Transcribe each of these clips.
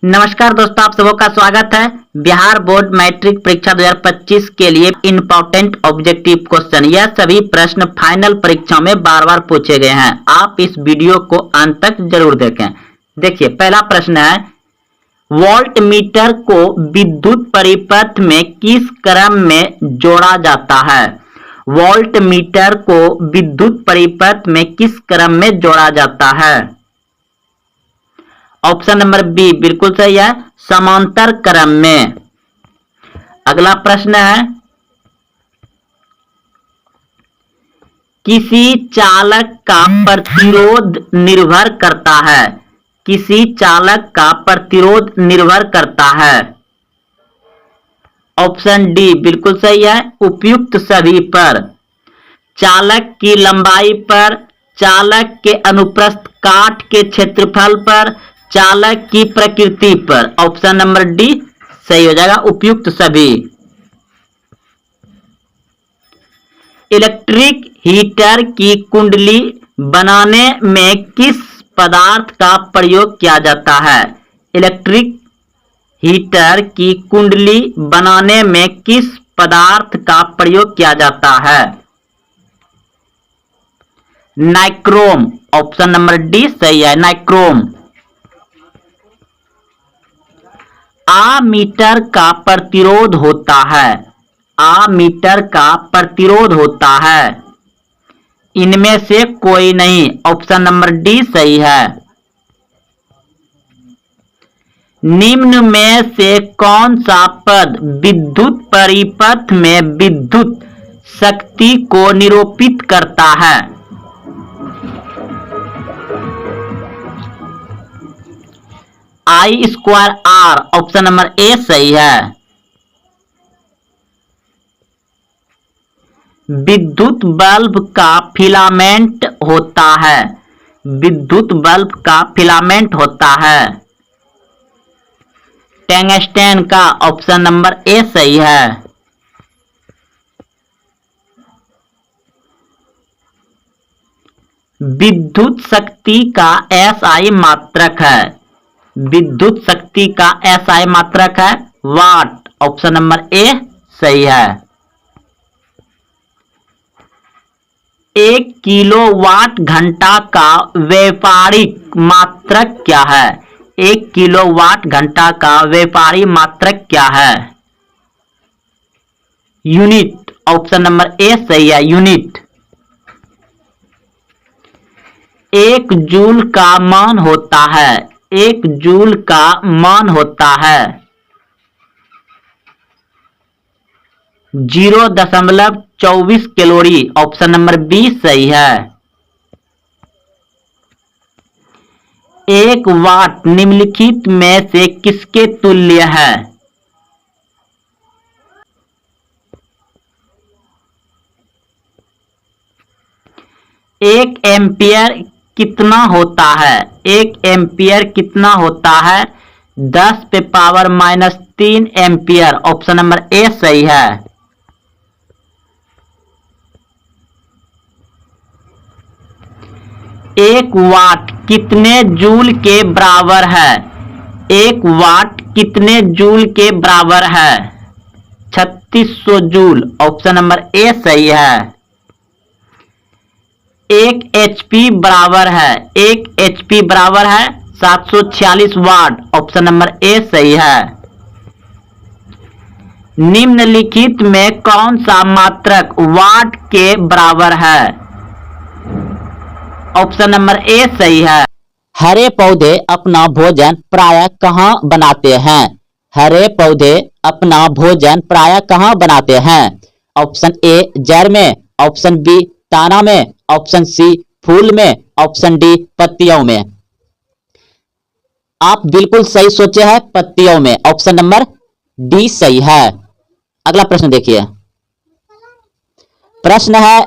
नमस्कार दोस्तों, आप सबों का स्वागत है। बिहार बोर्ड मैट्रिक परीक्षा 2025 के लिए इंपॉर्टेंट ऑब्जेक्टिव क्वेश्चन, यह सभी प्रश्न फाइनल परीक्षा में बार बार पूछे गए हैं। आप इस वीडियो को अंत तक जरूर देखें। देखिए, पहला प्रश्न है, वोल्ट मीटर को विद्युत परिपथ में किस क्रम में जोड़ा जाता है? वोल्ट मीटर को विद्युत परिपथ में किस क्रम में जोड़ा जाता है? ऑप्शन नंबर बी बिल्कुल सही है, समांतर क्रम में। अगला प्रश्न है, किसी चालक का प्रतिरोध निर्भर करता है? किसी चालक का प्रतिरोध निर्भर करता है? ऑप्शन डी बिल्कुल सही है, उपयुक्त सभी पर। चालक की लंबाई पर, चालक के अनुप्रस्थ काट के क्षेत्रफल पर, चालक की प्रकृति पर। ऑप्शन नंबर डी सही हो जाएगा, उपयुक्त सभी। इलेक्ट्रिक हीटर की कुंडली बनाने में किस पदार्थ का प्रयोग किया जाता है? इलेक्ट्रिक हीटर की कुंडली बनाने में किस पदार्थ का प्रयोग किया जाता है? नाइक्रोम। ऑप्शन नंबर डी सही है, नाइक्रोम। आमीटर का प्रतिरोध होता है। आमीटर का प्रतिरोध होता है। इनमें से कोई नहीं। ऑप्शन नंबर डी सही है। निम्न में से कौन सा पद विद्युत परिपथ में विद्युत शक्ति को निरूपित करता है? I square R. Option number A सही है। विद्युत बल्ब का फिलामेंट होता है। विद्युत बल्ब का फिलामेंट होता है टंगस्टन का। ऑप्शन नंबर ए सही है। विद्युत शक्ति का एसआई मात्रक है। विद्युत शक्ति का एसआई मात्रक है वाट। ऑप्शन नंबर ए सही है। 1 किलोवाट घंटा का व्यापारिक मात्रक क्या है? 1 किलोवाट घंटा का व्यापारिक मात्रक क्या है? यूनिट। ऑप्शन नंबर ए सही है, यूनिट। 1 जूल का मान होता है। 1 जूल का मान होता है 0.24 कैलोरी। ऑप्शन नंबर बी सही है। 1 वाट निम्नलिखित में से किसके तुल्य है? एक एम्पियर कितना होता है? 1 एम्पियर कितना होता है? 10⁻³ एम्पियर। ऑप्शन नंबर ए सही है। 1 वाट कितने जूल के बराबर है? 1 वाट कितने जूल के बराबर है? 3600 जूल। ऑप्शन नंबर ए सही है। 1 HP बराबर है 1 HP बराबर है 746 वाट। ऑप्शन नंबर ए सही है। निम्नलिखित में कौन सा मात्रक वाट के बराबर है? ऑप्शन नंबर ए सही है। हरे पौधे अपना भोजन प्रायः कहाँ बनाते हैं? हरे पौधे अपना भोजन प्रायः कहाँ बनाते हैं? ऑप्शन ए जड़ में, ऑप्शन बी तना में, ऑप्शन सी फूल में, ऑप्शन डी पत्तियों में। आप बिल्कुल सही सोचे हैं, पत्तियों में। ऑप्शन नंबर डी सही है। अगला प्रश्न देखिए। प्रश्न है,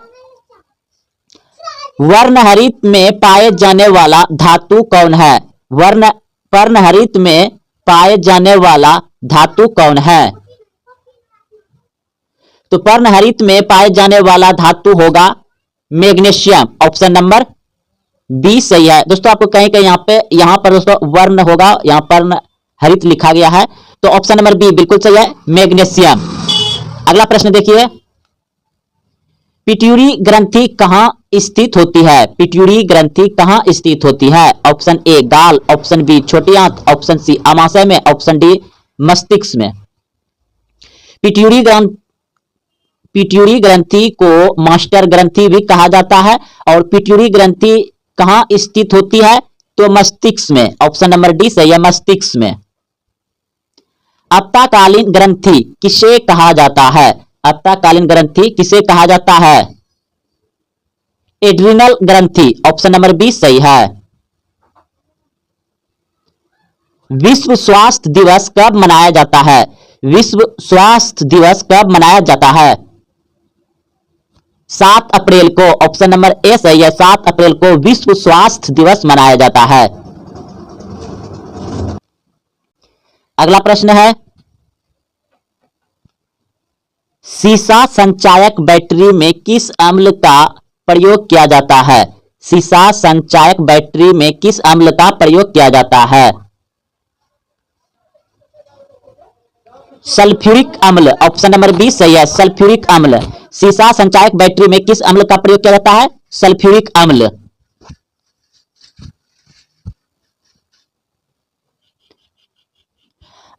वर्णहरित में पाए जाने वाला धातु कौन है? पर्णहरित में पाए जाने वाला धातु कौन है? तो पर्णहरित में पाए जाने वाला धातु होगा मैग्नीशियम। ऑप्शन नंबर बी सही है। दोस्तों आपको कहीं कहीं यहाँ पर दोस्तों वर्ण होगा, यहाँ पर हरित लिखा गया है, तो ऑप्शन नंबर बी बिल्कुल सही है, मैग्नीशियम। अगला प्रश्न देखिए, पिट्यूटरी ग्रंथि कहां स्थित होती है? पिट्यूटरी ग्रंथि कहां स्थित होती है? ऑप्शन ए गाल, ऑप्शन बी छोटी आंत, ऑप्शन सी अमाशय में, ऑप्शन डी मस्तिष्क में। पिट्यूटरी ग्रंथि पिट्यूटरी ग्रंथि को मास्टर ग्रंथि भी कहा जाता है, और पिट्यूटरी ग्रंथि कहां स्थित होती है? तो मस्तिष्क में, ऑप्शन नंबर डी सही है, मस्तिष्क में। अप्ताकालीन ग्रंथि किसे कहा जाता है? अप्ताकालीन ग्रंथि किसे कहा जाता है? एड्रिनल ग्रंथि, ऑप्शन नंबर बी सही है। विश्व स्वास्थ्य दिवस कब मनाया जाता है? विश्व स्वास्थ्य दिवस कब मनाया जाता है? 7 अप्रैल को, ऑप्शन नंबर ए सही है, 7 अप्रैल को विश्व स्वास्थ्य दिवस मनाया जाता है। अगला प्रश्न है, सीसा संचायक बैटरी में किस अम्ल का प्रयोग किया जाता है? सीसा संचायक बैटरी में किस अम्ल का प्रयोग किया जाता है? सल्फ्यूरिक अम्ल, ऑप्शन नंबर बी सही है, सल्फ्यूरिक अम्ल। सीसा संचायक बैटरी में किस अम्ल का प्रयोग किया जाता है? सल्फ्यूरिक अम्ल।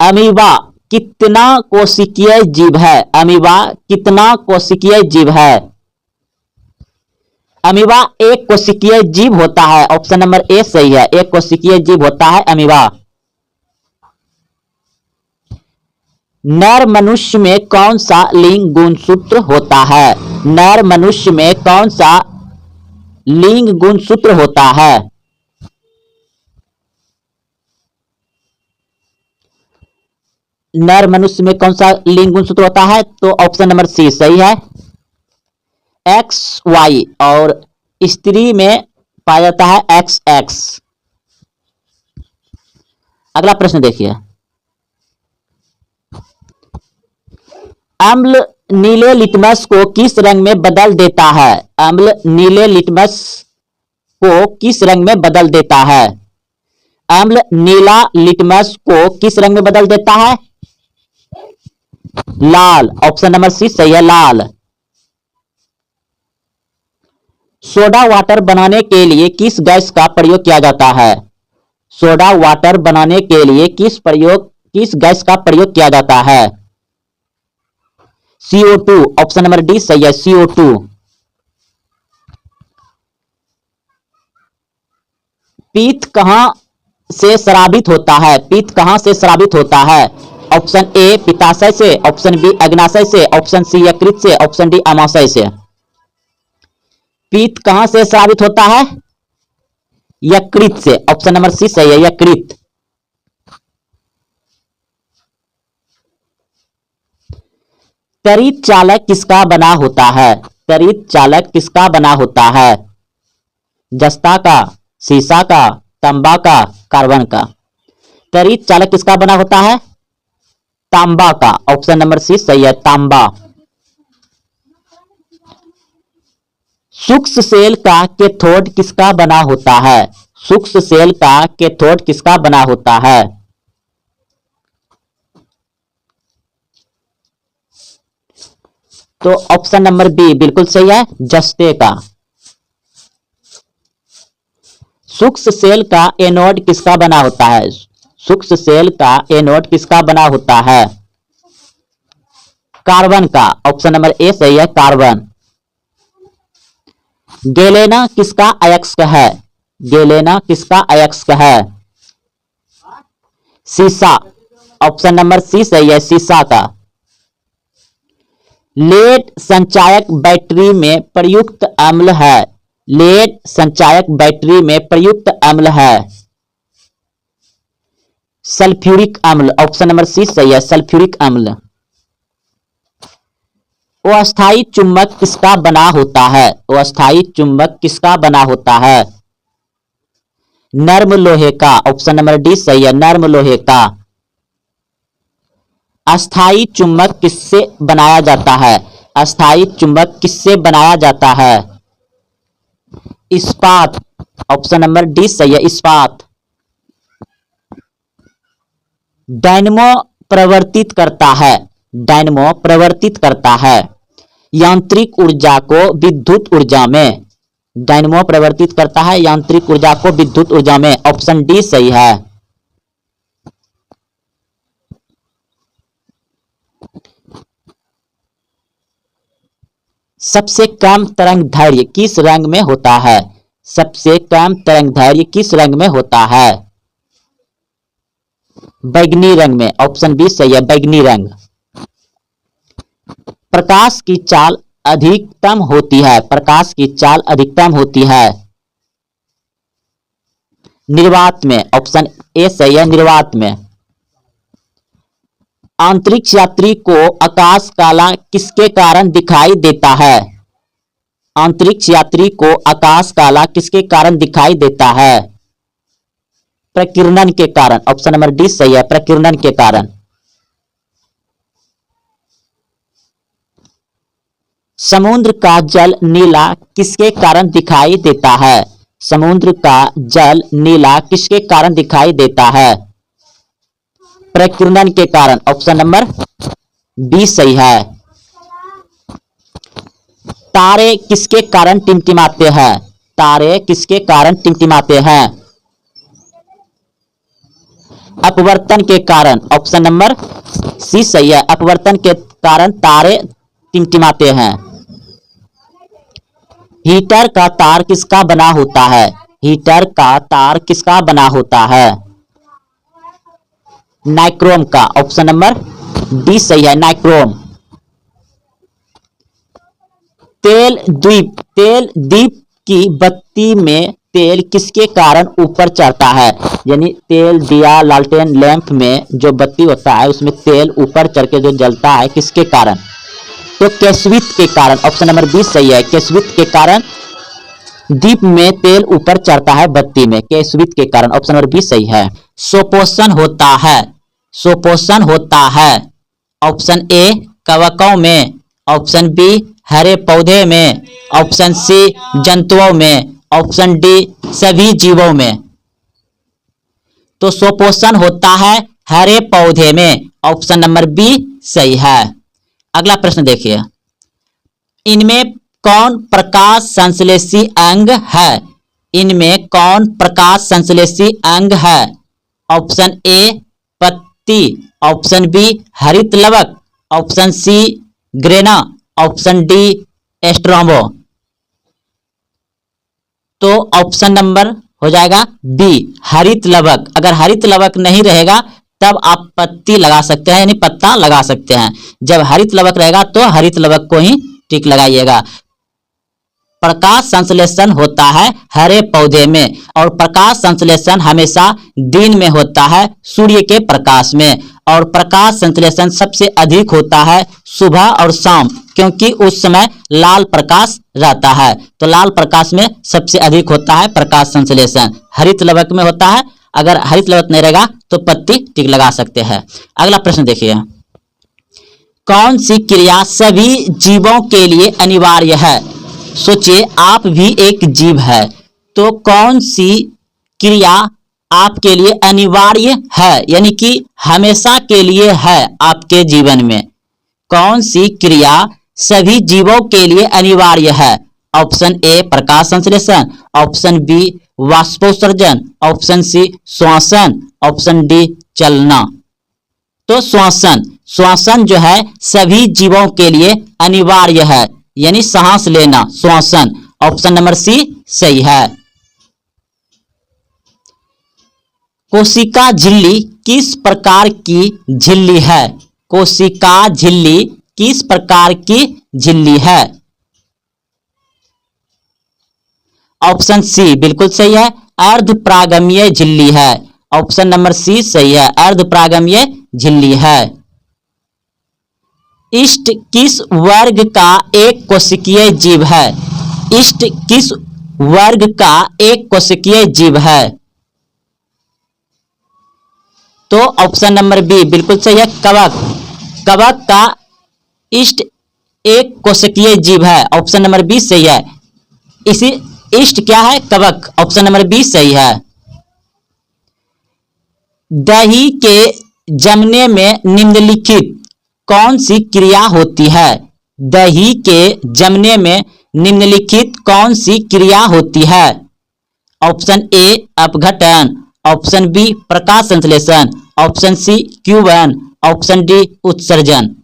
अमीबा कितना कोशिकीय जीव है? अमीबा कितना कोशिकीय जीव है? अमीबा एक कोशिकीय जीव होता है, ऑप्शन नंबर ए सही है, एक कोशिकीय जीव होता है अमीबा। नर मनुष्य में कौन सा लिंग गुणसूत्र होता है? नर मनुष्य में कौन सा लिंग गुणसूत्र होता है? नर मनुष्य में कौन सा लिंग गुणसूत्र होता है? तो ऑप्शन नंबर सी सही है, एक्स वाई, और स्त्री में पाया जाता है एक्स एक्स। अगला प्रश्न देखिए, अम्ल नीले लिटमस को किस रंग में बदल देता है? अम्ल नीले लिटमस को किस रंग में बदल देता है? अम्ल नीला लिटमस को किस रंग में बदल देता है? लाल, ऑप्शन नंबर सी सही है, लाल। सोडा वाटर बनाने के लिए किस गैस का प्रयोग किया जाता है? सोडा वाटर बनाने के लिए किस गैस का प्रयोग किया जाता है? CO2, ऑप्शन नंबर डी सही है, CO2। पीत कहां से स्रावित होता है? पीत कहां से स्रावित होता है? ऑप्शन ए पित्ताशय से, ऑप्शन बी अग्नाशय से, ऑप्शन सी यकृत से, ऑप्शन डी अमाशय से। पीत कहां से स्रावित होता है? यकृत से, ऑप्शन नंबर सी सही है, यकृत। त्वरित चालक किसका बना होता है? त्वरित चालक किसका बना होता है? जस्ता का, सीसा का, तांबा का, कार्बन का। त्वरित चालक किसका बना होता है? तांबा का, ऑप्शन नंबर सी सही है, तांबा। सूक्ष्म सेल का कैथोड किसका बना होता है? सूक्ष्म सेल का कैथोड किसका बना होता है? तो ऑप्शन नंबर बी बिल्कुल सही है, जस्ते का। सूक्ष्म सेल का एनोड किसका बना होता है? सूक्ष्म सेल का एनोड किसका बना होता है? कार्बन का, ऑप्शन नंबर ए सही है, कार्बन। गैलेना किसका अयस्क है? गैलेना किसका अयस्क है? सीसा, ऑप्शन नंबर सी सही है, सीसा का। लेड संचायक बैटरी में प्रयुक्त अम्ल है। लेड संचायक बैटरी में प्रयुक्त अम्ल है सल्फ्यूरिक अम्ल, ऑप्शन नंबर सी सही है, सल्फ्यूरिक अम्ल। अस्थायी चुंबक किसका बना होता है? अस्थायी चुंबक किसका बना होता है? नर्म लोहे का, ऑप्शन नंबर डी सही है, नर्म लोहे का। अस्थायी चुंबक किससे बनाया जाता है? अस्थायी चुंबक किससे बनाया जाता है? इस्पात, ऑप्शन नंबर डी सही है, इस्पात। डायनमो प्रवर्तित करता है, डायनमो प्रवर्तित करता है यांत्रिक ऊर्जा को विद्युत ऊर्जा में, डायनमो प्रवर्तित करता है यांत्रिक ऊर्जा को विद्युत ऊर्जा में। ऑप्शन डी सही है। सबसे कम तरंग दैर्घ्य किस रंग में होता है? सबसे कम तरंग दैर्घ्य किस रंग में होता है? बैगनी रंग में। ऑप्शन बी सही है, बैगनी रंग। प्रकाश की चाल अधिकतम होती है, प्रकाश की चाल अधिकतम होती है निर्वात में। ऑप्शन ए सही है, निर्वात में। अंतरिक्ष यात्री को आकाश काला किसके कारण दिखाई देता है? अंतरिक्ष यात्री को आकाश काला किसके कारण दिखाई देता है? प्रकीर्णन के कारण। ऑप्शन नंबर डी सही है, प्रकीर्णन के कारण। समुद्र का जल नीला किसके कारण दिखाई देता है? समुद्र का जल नीला किसके कारण दिखाई देता है? प्रकीर्णन के कारण। ऑप्शन नंबर बी सही है। तारे किसके कारण टिमटिमाते हैं? तारे किसके कारण टिमटिमाते हैं? अपवर्तन के कारण। ऑप्शन नंबर सी सही है, अपवर्तन के कारण तारे टिमटिमाते हैं। हीटर का तार किसका बना होता है? हीटर का तार किसका बना होता है? नाइक्रोम का। ऑप्शन नंबर डी सही है, नाइक्रोम। तेल दीप की बत्ती में तेल किसके कारण ऊपर चढ़ता है? यानी तेल दिया लालटेन लैंप में जो बत्ती होता है उसमें तेल ऊपर चढ़ के जो जलता है किसके कारण? तो केशवित के कारण। ऑप्शन नंबर बी सही है, केशवित के कारण दीप में तेल ऊपर चढ़ता है बत्ती में, केशवित के कारण। ऑप्शन नंबर बी सही है। सुपोषण होता है, सुपोषण होता है ऑप्शन ए कवकों में, ऑप्शन बी हरे पौधे में, ऑप्शन सी जंतुओं में, ऑप्शन डी सभी जीवों में। तो सुपोषण होता है हरे पौधे में। ऑप्शन नंबर बी सही है। अगला प्रश्न देखिए, इनमें कौन प्रकाश संश्लेषी अंग है? इनमें कौन प्रकाश संश्लेषी अंग है? ऑप्शन ए पत्ती, ऑप्शन बी हरित लवक, option C grana, option D stroma. तो ऑप्शन नंबर हो जाएगा बी हरित लवक। अगर हरित लवक नहीं रहेगा तब आप पत्ती लगा सकते हैं, यानी पत्ता लगा सकते हैं। जब हरित लवक रहेगा तो हरित लवक को ही टिक लगाइएगा। प्रकाश संश्लेषण होता है हरे पौधे में, और प्रकाश संश्लेषण हमेशा दिन में होता है सूर्य के प्रकाश में, और प्रकाश संश्लेषण सबसे अधिक होता है सुबह और शाम, क्योंकि उस समय लाल प्रकाश रहता है। तो लाल प्रकाश में सबसे अधिक होता है प्रकाश संश्लेषण। हरित लवक में होता है, अगर हरित लवक नहीं रहेगा तो पत्ती टिक लगा सकते हैं। अगला प्रश्न देखिए, कौन सी क्रिया सभी जीवों के लिए अनिवार्य है? सोचिए, आप भी एक जीव है, तो कौन सी क्रिया आपके लिए अनिवार्य है, यानी कि हमेशा के लिए है आपके जीवन में? कौन सी क्रिया सभी जीवों के लिए अनिवार्य है? ऑप्शन ए प्रकाश संश्लेषण, ऑप्शन बी वाष्पोत्सर्जन, ऑप्शन सी श्वसन, ऑप्शन डी चलना। तो श्वसन, श्वसन जो है सभी जीवों के लिए अनिवार्य है, यानी सांस लेना, श्वसन। ऑप्शन नंबर सी सही है। कोशिका झिल्ली किस प्रकार की झिल्ली है? कोशिका झिल्ली किस प्रकार की झिल्ली है? ऑप्शन सी बिल्कुल सही है, अर्धपरागमीय झिल्ली है। ऑप्शन नंबर सी सही है, अर्धपरागमीय झिल्ली है। इष्ट किस वर्ग का एक कोशिकीय जीव है? इष्ट किस वर्ग का एक कोशिकीय जीव है? तो ऑप्शन नंबर बी बिल्कुल सही है, कवक। कवक का इष्ट एक कोशिकीय जीव है। ऑप्शन नंबर बी सही है। इसी इष्ट क्या है? कवक। ऑप्शन नंबर बी सही है। दही के जमने में निम्नलिखित कौन सी क्रिया होती है? दही के जमने में निम्नलिखित कौन सी क्रिया होती है? ऑप्शन ए अपघटन, ऑप्शन बी प्रकाश संश्लेषण, ऑप्शन सी क्यूबन, ऑप्शन डी उत्सर्जन।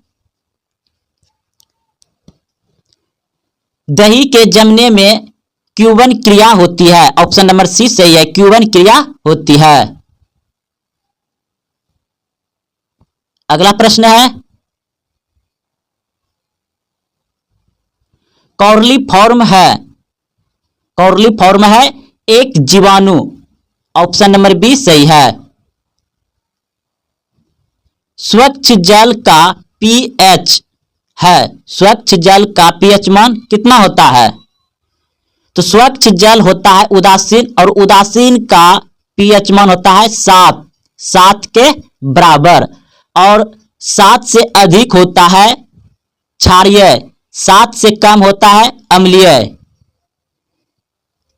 दही के जमने में क्यूबन क्रिया होती है। ऑप्शन नंबर सी सही है, क्यूबन क्रिया होती है। अगला प्रश्न है कौर्लीफॉर्म है एक जीवाणु। ऑप्शन नंबर बी सही है। स्वच्छ जल का पीएच है, स्वच्छ जल का पीएच मान कितना होता है? तो स्वच्छ जल होता है उदासीन, और उदासीन का पीएच मान होता है 7 के बराबर, और 7 से अधिक होता है क्षारीय, 7 से कम होता है अम्लीय।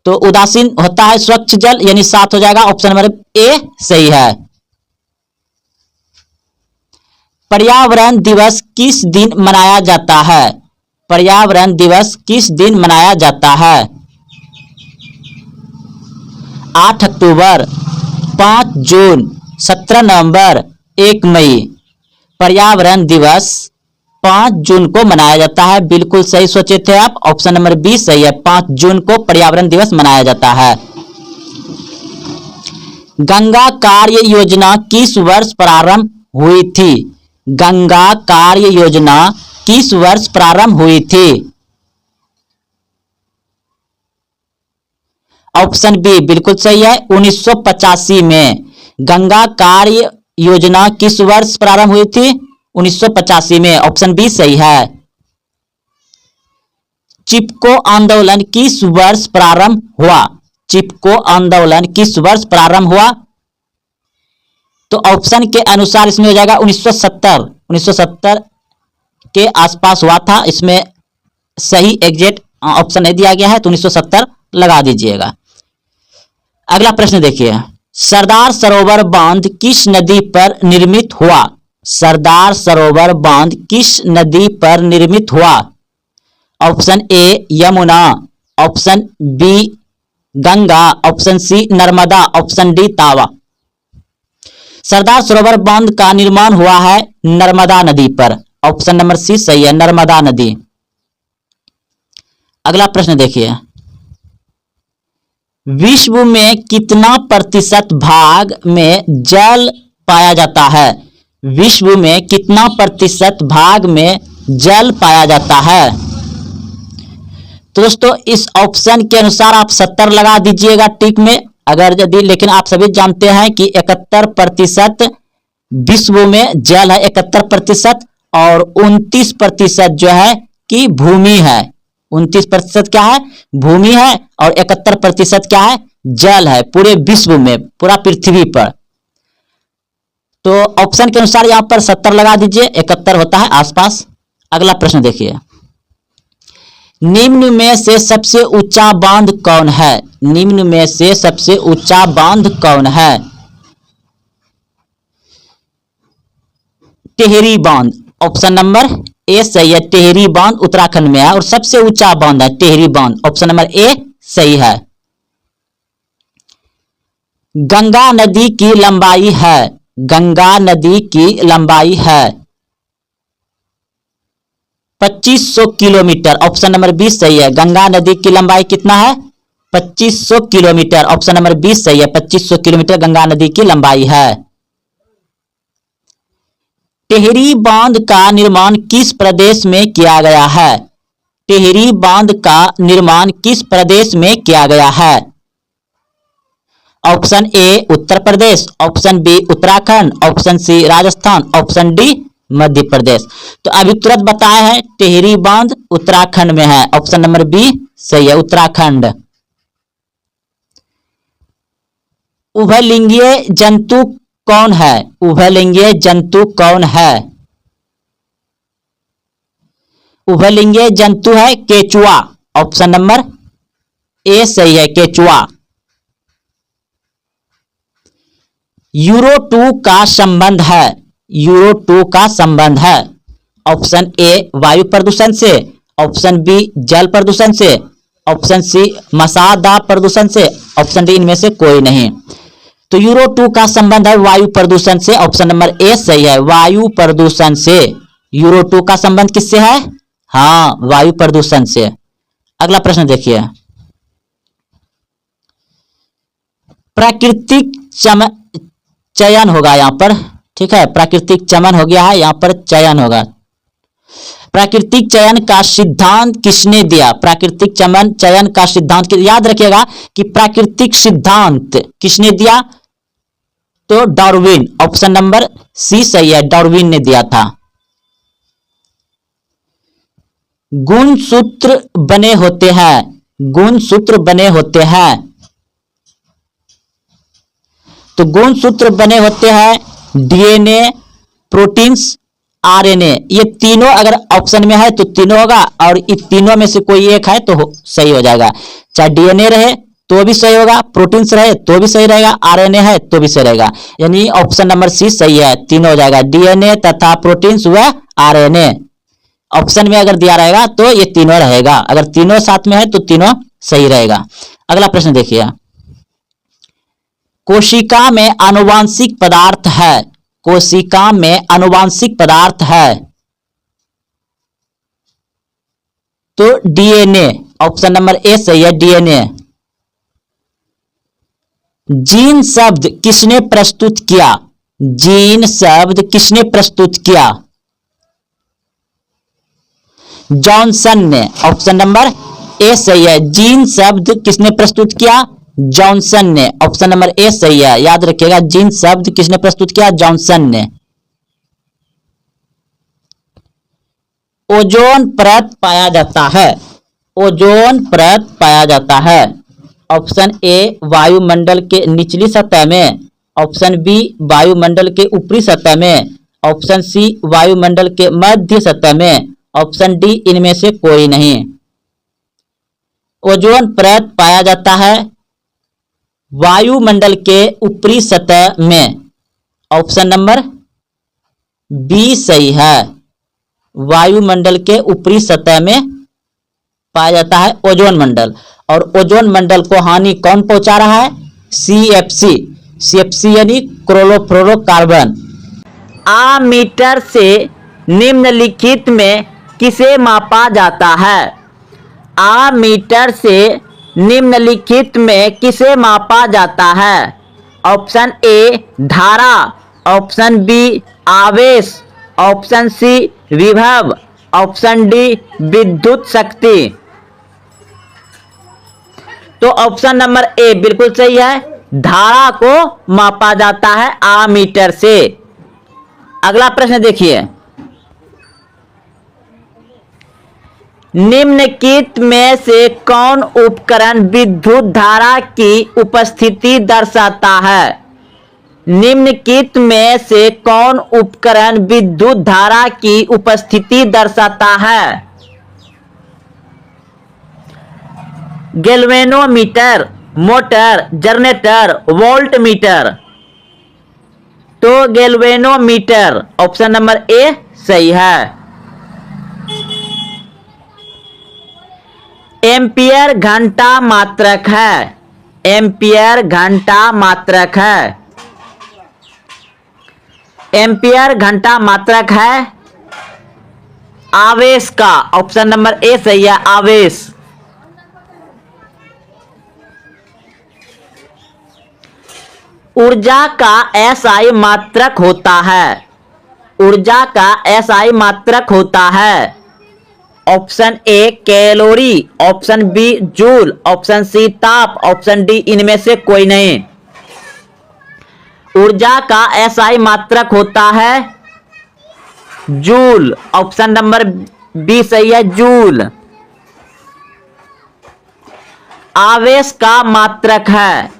तो उदासीन होता है स्वच्छ जल, यानी 7 हो जाएगा। ऑप्शन नंबर ए सही है। पर्यावरण दिवस किस दिन मनाया जाता है? पर्यावरण दिवस किस दिन मनाया जाता है? 8 अक्टूबर, 5 जून, 17 नवंबर, 1 मई। पर्यावरण दिवस 5 जून को मनाया जाता है। बिल्कुल सही सोचे थे आप, ऑप्शन नंबर बी सही है, 5 जून को पर्यावरण दिवस मनाया जाता है। गंगा कार्य योजना किस वर्ष प्रारंभ हुई थी? गंगा कार्य योजना किस वर्ष प्रारंभ हुई थी? ऑप्शन बी बिल्कुल सही है, 1985 में। गंगा कार्य योजना किस वर्ष प्रारंभ हुई थी? 1985 में। ऑप्शन बी सही है। चिपको आंदोलन किस वर्ष प्रारंभ हुआ? चिपको आंदोलन किस वर्ष प्रारंभ हुआ? तो ऑप्शन के अनुसार इसमें हो जाएगा 1970 के आसपास हुआ था। इसमें सही एग्जैक्ट ऑप्शन नहीं दिया गया है, तो 1970 लगा दीजिएगा। अगला प्रश्न देखिए, सरदार सरोवर बांध किस नदी पर निर्मित हुआ? सरदार सरोवर बांध किस नदी पर निर्मित हुआ? Option A Yamuna, option B Ganga, option C Narmada, option D Tawa. Sardar सरोवर बांध का निर्माण हुआ है नर्मदा नदी पर। ऑप्शन नंबर सी सही है, नर्मदा नदी। अगला प्रश्न देखिए, विश्व में कितना प्रतिशत भाग में जल पाया जाता है? विश्व में कितना प्रतिशत भाग में जल पाया जाता है? तो दोस्तों इस ऑप्शन के अनुसार आप 70 लगा दीजिएगा टिक में, अगर यदि, लेकिन आप सभी जानते हैं कि 71% विश्व में जल है, 71%, और 29% जो है कि भूमि है। 29% क्या है? भूमि है, और 71% क्या है? जल है, पूरे विश्व में, पूरा पृथ्वी पर। तो ऑप्शन के अनुसार यहां पर 70 लगा दीजिए, 71 होता है आसपास। अगला प्रश्न देखिए, निम्न में से सबसे ऊंचा बांध कौन है? निम्न में से सबसे ऊंचा बांध कौन है? टिहरी बांध। ऑप्शन नंबर ए सही है, टिहरी बांध उत्तराखंड में है और सबसे ऊंचा बांध है टिहरी बांध। ऑप्शन नंबर ए सही है। गंगा नदी की लंबाई है, गंगा नदी की लंबाई है 2500 किलोमीटर। ऑप्शन नंबर 20 सही है, गंगा नदी की लंबाई कितना है? 2500 किलोमीटर। ऑप्शन नंबर 20 सही है, 2500 किलोमीटर गंगा नदी की लंबाई है। टिहरी बांध का निर्माण किस प्रदेश में किया गया है? टिहरी बांध का निर्माण किस प्रदेश में किया गया है? Option A Uttar Pradesh, option B Uttarakhand, option C Rajasthan, option D Madhya Pradesh. तो अभी तुरंत बताया है टिहरी बांध उत्तराखंड में है। ऑप्शन नंबर बी सही है, उत्तराखंड। उभयलिंगीय जंतु कौन है? उभयलिंगीय जंतु कौन है? उभयलिंगीय जंतु है केचुआ। ऑप्शन नंबर ए सही है, केचुआ। यूरो 2 का संबंध है? यूरो 2 का संबंध है ऑप्शन ए वायु प्रदूषण से, ऑप्शन बी जल प्रदूषण से, ऑप्शन सी मसादा प्रदूषण से, ऑप्शन डी इनमें से कोई नहीं। तो यूरो 2 का संबंध है वायु प्रदूषण से, ऑप्शन नंबर ए सही है, वायु प्रदूषण से। यूरो 2 का संबंध किससे है? हाँ, वायु प्रदूषण से। अगला प्रश्न देखिए, प्राकृतिक चयन होगा यहां पर, ठीक है, प्राकृतिक चमन हो गया है, यहां पर चयन होगा। प्राकृतिक चयन का सिद्धांत किसने दिया? प्राकृतिक चयन का सिद्धांत याद रखिएगा कि प्राकृतिक सिद्धांत किसने दिया? तो डार्विन, ऑप्शन नंबर सी सही है, डार्विन ने दिया था। गुणसूत्र बने होते हैं, गुणसूत्र बने होते हैं, तो गुणसूत्र बने होते हैं डीएनए, प्रोटीन्स, आरएनए। ये तीनों अगर ऑप्शन में है तो तीनों होगा, और इन तीनों में से कोई एक है तो सही हो जाएगा। चाहे डीएनए रहे तो भी सही होगा, प्रोटीन्स रहे तो भी सही रहेगा, आरएनए है तो भी सही रहेगा, यानी ऑप्शन नंबर सी सही है, तीनों हो जाएगा, डीएनए तथा प्रोटीन्स व आरएनए। ऑप्शन में अगर दिया रहेगा तो ये तीनों रहेगा, अगर तीनों साथ में है तो तीनों सही रहेगा। अगला प्रश्न देखिए, कोशिका में आनुवांशिक पदार्थ है, कोशिका में आनुवांशिक पदार्थ है, तो डीएनए, ऑप्शन नंबर ए सही है, डीएनए। जीन शब्द किसने प्रस्तुत किया? जीन शब्द किसने प्रस्तुत किया? जॉनसन ने, ऑप्शन नंबर ए सही है, जीन शब्द किसने प्रस्तुत किया? जॉनसन ने, ऑप्शन नंबर ए सही है, याद रखिएगा, जीन शब्द किसने प्रस्तुत किया? जॉनसन ने। ओजोन परत पाया जाता है, ओजोन परत पाया जाता है, ऑप्शन ए वायुमंडल के निचली सतह में, ऑप्शन बी वायुमंडल के ऊपरी सतह में, ऑप्शन सी वायुमंडल के मध्य सतह में, ऑप्शन डी इनमें से कोई नहीं। ओजोन परत पाया जाता है वायुमंडल के ऊपरी सतह में, ऑप्शन नंबर बी सही है, वायुमंडल के ऊपरी सतह में पाया जाता है ओजोन मंडल। और ओजोन मंडल को हानि कौन पहुंचा रहा है? सीएफसी, सीएफसी यानी क्लोरोफ्लोरोकार्बन। आमीटर से निम्नलिखित में किसे मापा जाता है? आमीटर से निम्नलिखित में किसे मापा जाता है? ऑप्शन ए धारा, ऑप्शन बी आवेश, ऑप्शन सी विभव, ऑप्शन डी विद्युत शक्ति। तो ऑप्शन नंबर ए बिल्कुल सही है, धारा को मापा जाता है आमीटर से। अगला प्रश्न देखिए, निम्नलिखित में से कौन उपकरण विद्युत धारा की उपस्थिति दर्शाता है? निम्नलिखित में से कौन उपकरण विद्युत धारा की उपस्थिति दर्शाता है? Galvanometer, motor, generator, volt meter. तो गैल्वेनोमीटर, ऑप्शन नंबर ए सही है। एम्पियर घंटा मात्रक है, एम्पियर घंटा मात्रक है, एम्पियर घंटा मात्रक है आवेश का, ऑप्शन नंबर ए सही है, आवेश। ऊर्जा का एसआई मात्रक होता है, ऊर्जा का एसआई मात्रक होता है, option A calorie, option B joule, option C ताप, ऑप्शन डी इनमें से कोई नहीं। ऊर्जा का एसआई मात्रक होता है जूल, ऑप्शन नंबर बी सही है, जूल। आवेश का मात्रक है,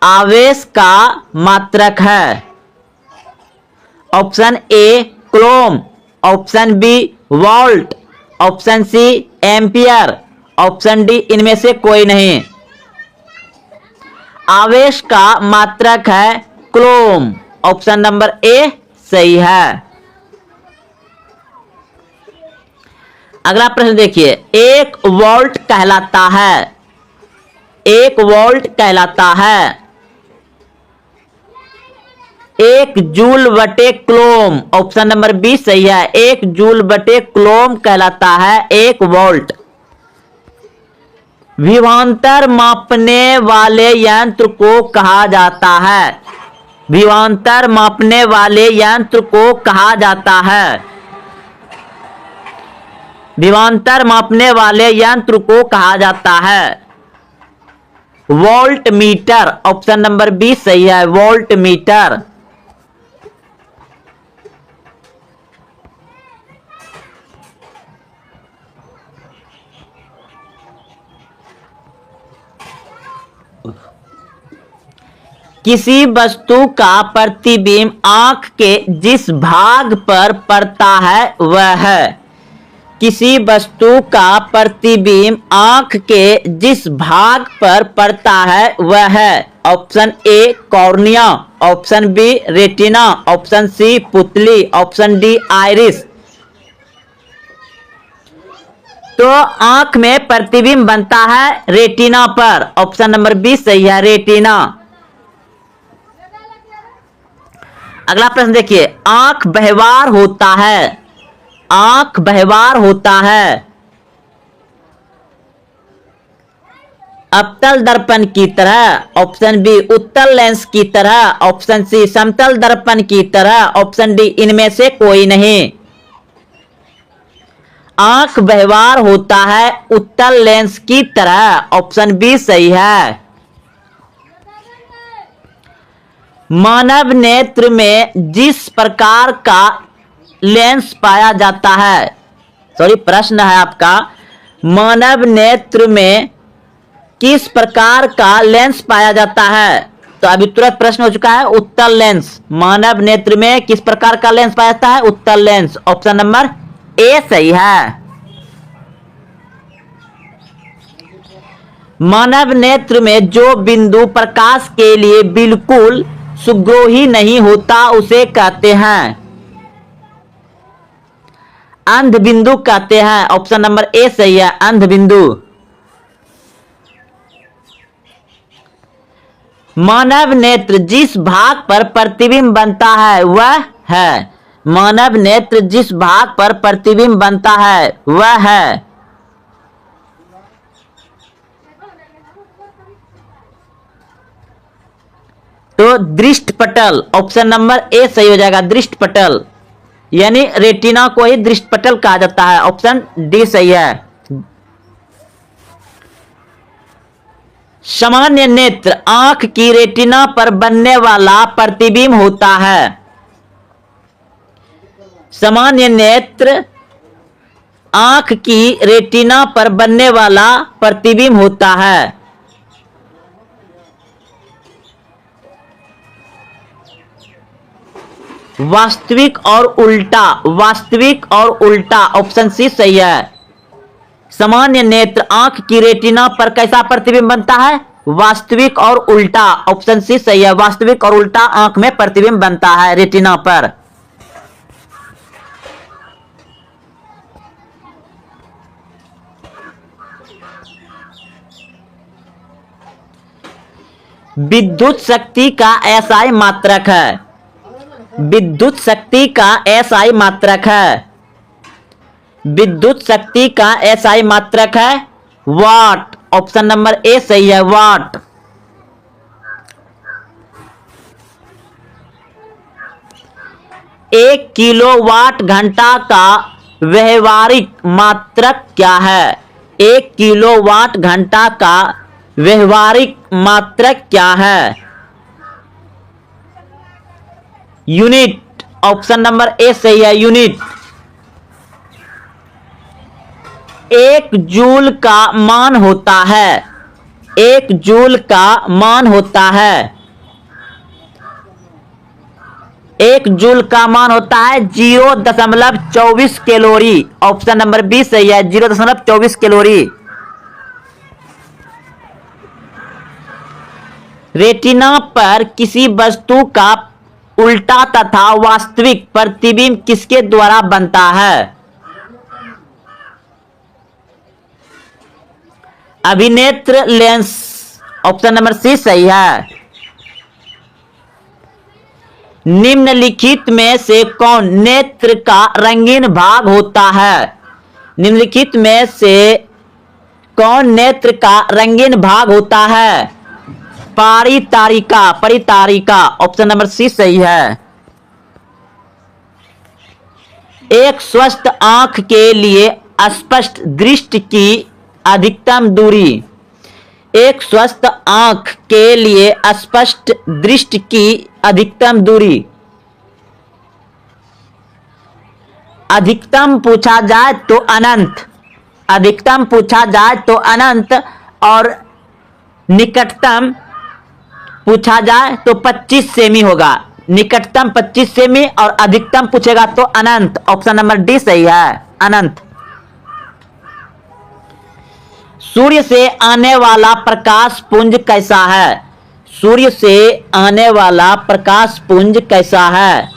आवेश का मात्रक है, option A coulomb, option B volt, option C ampere, option D इनमें से कोई नहीं। आवेश का मात्रक है क्लोम। ऑप्शन नंबर ए सही है। अगला प्रश्न देखिए, एक वोल्ट कहलाता है, एक वोल्ट कहलाता है एक जूल बटे क्लोम। ऑप्शन नंबर बी सही है। एक जूल बटे क्लोम कहलाता है एक वोल्ट। विभवांतर मापने वाले यंत्र को कहा जाता है, विभवांतर मापने वाले यंत्र को कहा जाता है, विभवांतर मापने वाले यंत्र को कहा जाता है volt metre. Option number B सही है, वोल्ट मीटर। किसी वस्तु का प्रतिबिंब आंख के जिस भाग पर पड़ता है वह है, किसी वस्तु का प्रतिबिंब आंख के जिस भाग पर पड़ता है वह है। Option A cornea, option B retina, option C पुतली, ऑप्शन डी आइरिस। तो आंख में प्रतिबिंब बनता है रेटिना पर। ऑप्शन नंबर बी सही है, रेटिना। अगला प्रश्न देखिए, आंख व्यवहार होता है, आंख व्यवहार होता है अवतल दर्पण की तरह, ऑप्शन बी उत्तल लेंस की तरह, ऑप्शन सी समतल दर्पण की तरह, ऑप्शन डी इनमें से कोई नहीं। आंख व्यवहार होता है उत्तल लेंस की तरह। ऑप्शन बी सही है। मानव नेत्र में जिस प्रकार का लेंस पाया जाता है, सॉरी प्रश्न है आपका, मानव नेत्र में किस प्रकार का लेंस पाया जाता है? तो अभी तुरंत प्रश्न हो चुका है, उत्तल लेंस। मानव नेत्र में किस प्रकार का लेंस पाया जाता है? उत्तल लेंस। ऑप्शन नंबर ए सही है। मानव नेत्र में जो बिंदु प्रकाश के लिए बिल्कुल सुग्रोही नहीं होता उसे कहते हैं अंध बिंदु कहते हैं। ऑप्शन नंबर ए सही है, अंध बिंदु। मानव नेत्र जिस भाग पर प्रतिबिंब बनता है वह है, मानव नेत्र जिस भाग पर प्रतिबिंब बनता है वह है तो दृष्टिपटल। ऑप्शन नंबर ए सही हो जाएगा, दृष्टिपटल, यानी रेटिना को ही दृष्टिपटल कहा जाता है। ऑप्शन डी सही है। सामान्य नेत्र आंख की रेटिना पर बनने वाला प्रतिबिंब होता है, सामान्य नेत्र आंख की रेटिना पर बनने वाला प्रतिबिंब होता है। वास्तविक और उल्टा, वास्तविक और उल्टा, ऑप्शन सी सही है। सामान्य नेत्र आंख की रेटिना पर कैसा प्रतिबिंब बनता है? वास्तविक और उल्टा। ऑप्शन सी सही है, वास्तविक और उल्टा आंख में प्रतिबिंब बनता है रेटिना पर। विद्युत शक्ति का एसआई मात्रक है, विद्युत शक्ति का एसआई मात्रक है, विद्युत शक्ति का एसआई मात्रक है वाट। ऑप्शन नंबर ए सही है, वाट। एक किलोवाट घंटा का व्यवहारिक मात्रक क्या है? एक किलोवाट घंटा का व्यवहारिक मात्रक क्या है? यूनिट। ऑप्शन नंबर ए सही है, यूनिट। एक जूल का मान होता है, एक जूल का मान होता है, एक जूल का मान होता है 0.24 कैलोरी। ऑप्शन नंबर बी सही है, 0.24 कैलोरी। रेटिना पर किसी वस्तु का उल्टा तथा वास्तविक प्रतिबिंब किसके द्वारा बनता है? अभिनेत्र लेंस। ऑप्शन नंबर सी सही है। निम्नलिखित में से कौन नेत्र का रंगीन भाग होता है? निम्नलिखित में से कौन नेत्र का रंगीन भाग होता है? परितारिका। परितारिका। ऑप्शन नंबर सी सही है। एक स्वस्थ आंख के लिए स्पष्ट दृष्टि की अधिकतम दूरी। एक स्वस्थ आंख के लिए स्पष्ट दृष्टि की अधिकतम दूरी। अधिकतम पूछा जाए तो अनंत। अधिकतम पूछा जाए तो अनंत और निकटतम पूछा जाए तो 25 सेमी होगा। निकटतम 25 सेमी और अधिकतम पूछेगा तो अनंत। ऑप्शन नंबर डी सही है, अनंत। सूर्य से आने वाला प्रकाश पुंज कैसा है? सूर्य से आने वाला प्रकाश पुंज कैसा है?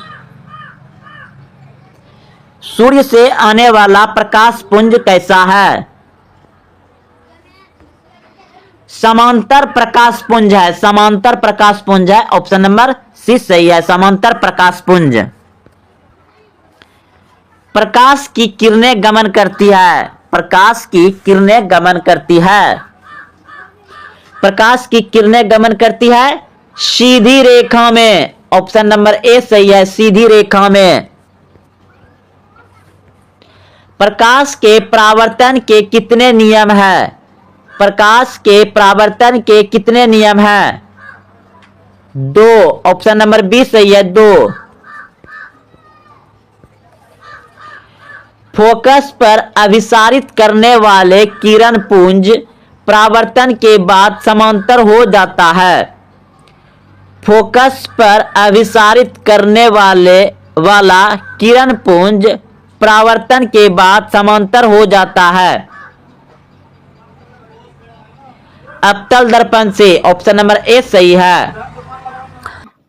सूर्य से आने वाला प्रकाश पुंज कैसा है? समांतर प्रकाश पुंज है। समांतर प्रकाश पुंज है। ऑप्शन नंबर सी सही है, समांतर प्रकाश पुंज। प्रकाश की किरणें गमन करती है। प्रकाश की किरणें गमन करती है। प्रकाश की किरणें गमन करती है सीधी रेखा में। ऑप्शन नंबर ए सही है, सीधी रेखा में। प्रकाश के परावर्तन के कितने नियम हैं? प्रकाश के परावर्तन के कितने नियम हैं? 2। ऑप्शन नंबर बी सही है, 2। फोकस पर अभिसारित करने वाले किरण पुंज परावर्तन के बाद समांतर हो जाता है। फोकस पर अभिसारित करने वाला किरण पुंज परावर्तन के बाद समांतर हो जाता है। अवतल दर्पण से। ऑप्शन नंबर ए सही है।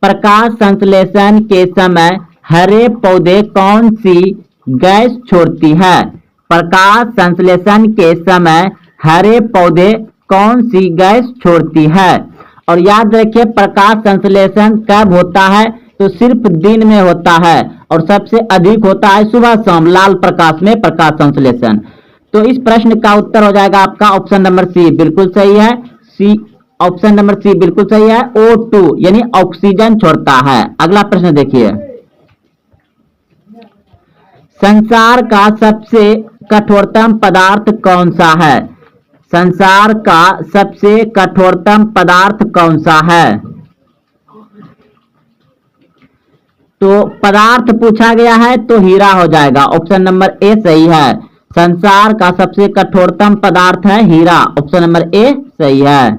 प्रकाश संश्लेषण के समय हरे पौधे कौन सी गैस छोड़ती है? प्रकाश संश्लेषण के समय हरे पौधे कौन सी गैस छोड़ती है? और याद रखिए प्रकाश संश्लेषण कब होता है? तो सिर्फ दिन में होता है और सबसे अधिक होता है सुबह शाम लाल प्रकाश में प्रकाश संश्लेषण। तो इस प्रश्न का उत्तर हो जाएगा आपका ऑप्शन नंबर सी, बिल्कुल सही है। सी, ऑप्शन नंबर सी बिल्कुल सही है। O2 यानी ऑक्सीजन छोड़ता है। अगला प्रश्न देखिए, संसार का सबसे कठोरतम पदार्थ कौन सा है? संसार का सबसे कठोरतम पदार्थ कौन सा है? तो पदार्थ पूछा गया है तो हीरा हो जाएगा। ऑप्शन नंबर ए सही है। संसार का सबसे कठोरतम पदार्थ है हीरा। ऑप्शन नंबर ए सही है।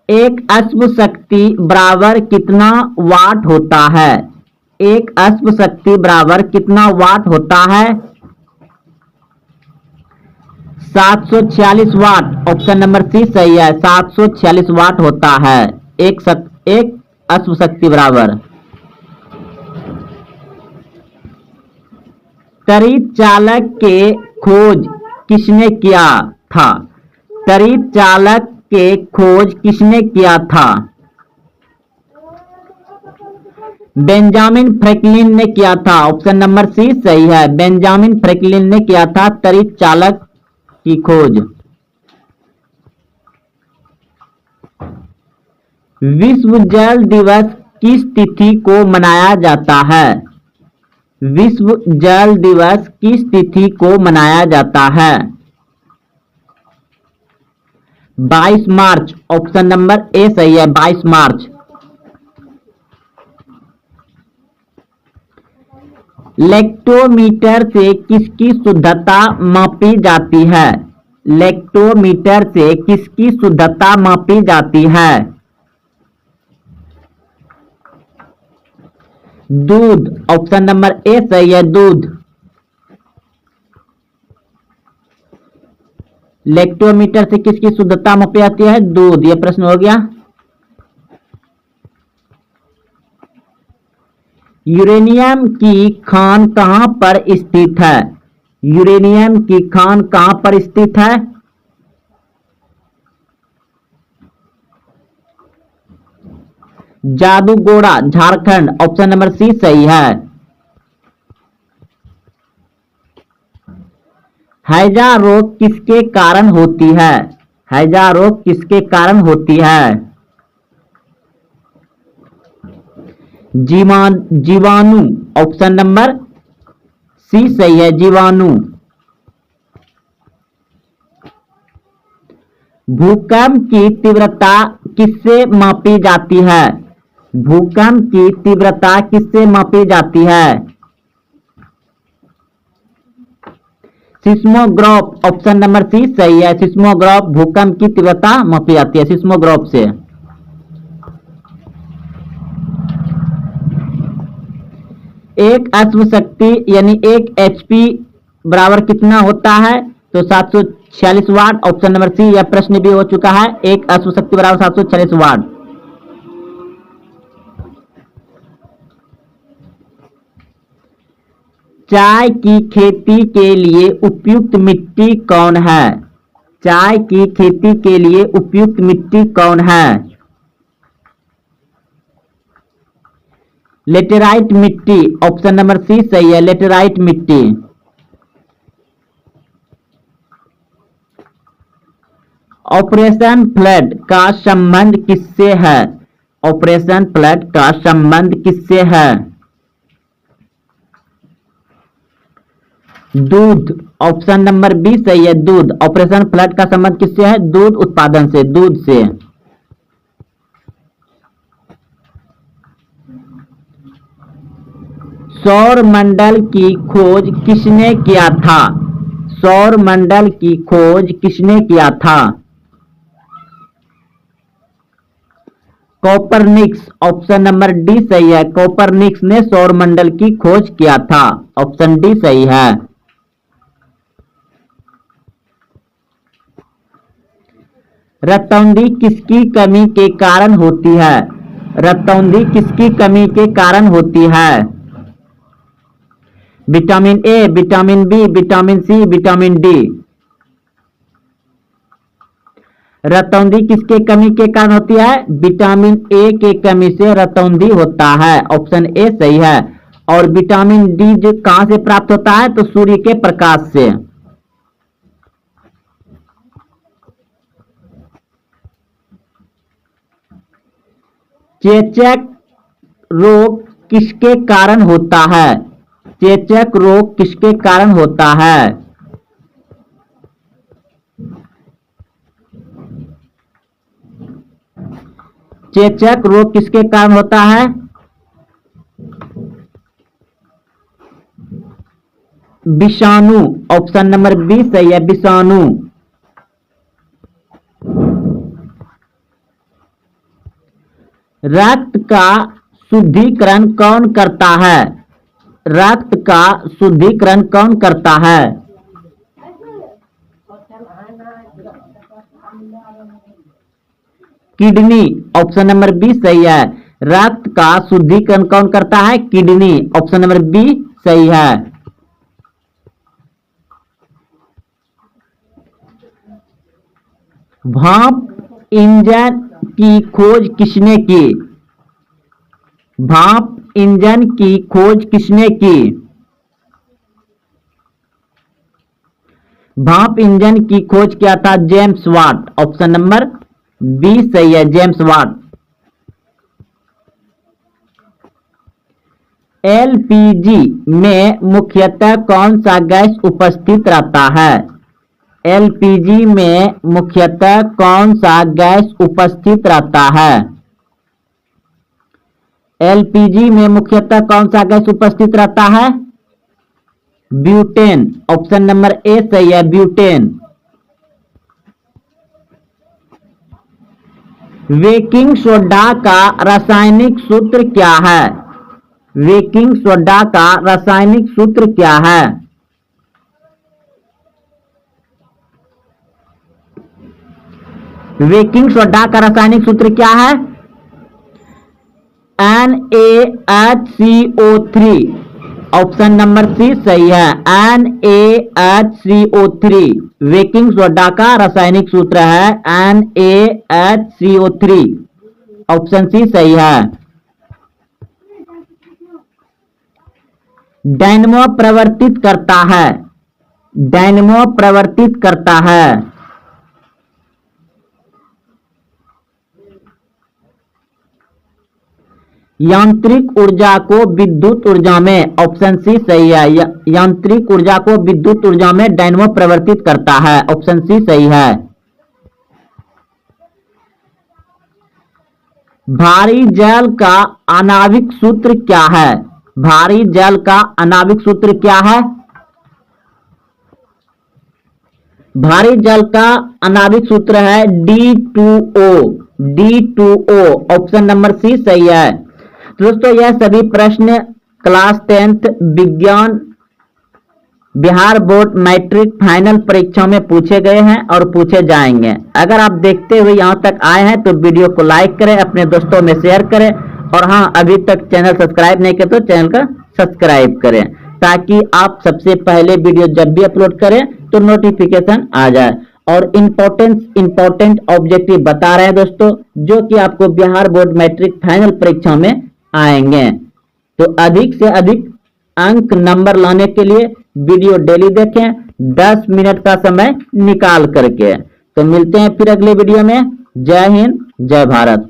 एक अश्व शक्ति बराबर कितना वाट होता है? एक अश्व शक्ति बराबर कितना वाट होता है? 746 वाट। ऑप्शन नंबर सी सही है, 746 वाट होता है एक अश्व शक्ति बराबर। तड़ित चालक के खोज किसने किया था? तड़ित चालक के खोज किसने किया था? बेंजामिन फ्रैंकलिन ने किया था। ऑप्शन नंबर सी सही है, बेंजामिन फ्रैंकलिन ने किया था तड़ित चालक की खोज। विश्व जल दिवस किस तिथि को मनाया जाता है? विश्व जल दिवस किस तिथि को मनाया जाता है? 22 मार्च। ऑप्शन नंबर ए सही है, 22 मार्च। लेक्टोमीटर से किसकी शुद्धता मापी जाती है? लेक्टोमीटर से किसकी शुद्धता मापी जाती है? दूध। ऑप्शन नंबर ए सही है, दूध। लेक्टोमीटर से किसकी शुद्धता मापी जाती है? दूध। यह प्रश्न हो गया। यूरेनियम की खान कहां पर स्थित है? यूरेनियम की खान कहां पर स्थित है? Jaduguda, Jharkhand. Option number C सही है। हैजा रोग किसके कारण होती है? हैजा रोग किसके कारण होती है? जीवाणु। ऑप्शन नंबर सी सही है, जीवाणु। भूकंप की तीव्रता किससे मापी जाती है? भूकंप की तीव्रता किससे मापी जाती है? सिस्मोग्राफ। ऑप्शन नंबर सी सही है, सिस्मोग्राफ भूकंप की तीव्रता मापी जाती है सिस्मोग्राफ से। एक अश्व शक्ति यानी एक एचपी बराबर कितना होता है? तो 746 वाट। ऑप्शन नंबर सी, यह प्रश्न भी हो चुका है। एक अश्व शक्ति बराबर 746 वाट। चाय की खेती के लिए उपयुक्त मिट्टी कौन है? चाय की खेती के लिए उपयुक्त मिट्टी कौन है? लेटेराइट मिट्टी। ऑप्शन नंबर सी सही है, लेटेराइट मिट्टी। ऑपरेशन फ्लड का संबंध किससे है? ऑपरेशन फ्लड का संबंध किससे है? दूध। ऑप्शन नंबर बी सही है, दूध। ऑपरेशन फ्लड का संबंध किससे है? दूध उत्पादन से, दूध से। सौर मंडल की खोज किसने किया था? सौर मंडल की खोज किसने किया था? कोपरनिक्स। ऑप्शन नंबर डी सही है, कोपरनिक्स ने सौर मंडल की खोज किया था। ऑप्शन डी सही है। रतौंधी किसकी कमी के कारण होती है? रतौंधी किसकी कमी के कारण होती है? Vitamin A, vitamin B, vitamin C, vitamin D. रतौंधी किसके कमी के कारण होती है? विटामिन ए के कमी से रतौंधी होता है। ऑप्शन ए सही है। और विटामिन डी जो कहां से प्राप्त होता है? तो सूर्य के प्रकाश से। चेचक रोग किसके कारण होता है? चेचक रोग किसके कारण होता है? चेचक रोग किसके कारण होता है? विषाणु। ऑप्शन नंबर बी सही है, विषाणु। रक्त का शुद्धिकरण कौन करता है? रक्त का शुद्धिकरण कौन करता है? किडनी। ऑप्शन नंबर बी सही है, रक्त का शुद्धिकरण कौन करता है? किडनी। ऑप्शन नंबर बी सही है। भाप इंजन की खोज किसने की? भाप इंजन की खोज किसने की? भाप इंजन की खोज किया था James Watt. Option number B सही है, जेम्स वाट। एलपीजी में मुख्यतः कौन सा गैस उपस्थित रहता है? एलपीजी में मुख्यतः कौन सा गैस उपस्थित रहता है? एलपीजी में मुख्यतः कौन सा गैस उपस्थित रहता है? ब्यूटेन। ऑप्शन नंबर ए सही है, ब्यूटेन। बेकिंग सोडा का रासायनिक सूत्र क्या है? बेकिंग सोडा का रासायनिक सूत्र क्या है? बेकिंग सोडा का रासायनिक सूत्र क्या है? NaHCO3। ऑप्शन नंबर सी सही है, NaHCO3 बेकिंग सोडा का रासायनिक सूत्र है NaHCO3। ऑप्शन सी सही है। डायनमो प्रवर्तित करता है, डायनमो प्रवर्तित करता है। यांत्रिक ऊर्जा को विद्युत ऊर्जा में, ऑप्शन सी सही है, यांत्रिक ऊर्जा को विद्युत ऊर्जा में डायनमो प्रवर्तित करता है। ऑप्शन सी सही है। भारी जल का आणविक सूत्र क्या है? भारी जल का आणविक सूत्र क्या है? भारी जल का आणविक सूत्र है D2O। D2O option number C सही है। दोस्तों यह सभी प्रश्न क्लास 10th विज्ञान बिहार बोर्ड मैट्रिक फाइनल परीक्षा में पूछे गए हैं और पूछे जाएंगे। अगर आप देखते हुए यहां तक आए हैं तो वीडियो को लाइक करें, अपने दोस्तों में शेयर करें और हाँ अभी तक चैनल सब्सक्राइब नहीं किया तो चैनल का सब्सक्राइब करें ताकि आप सबसे पहले वीडियो जब भी अपलोड करें तो नोटिफिकेशन आ जाए। और इंपॉर्टेंट ऑब्जेक्टिव बता रहे हैं दोस्तों जो कि आपको बिहार बोर्ड मैट्रिक फाइनल परीक्षा में आएंगे। तो अधिक से अधिक अंक नंबर लाने के लिए वीडियो डेली देखें 10 मिनट का समय निकाल करके। तो मिलते हैं फिर अगले वीडियो में। जय हिंद, जय भारत।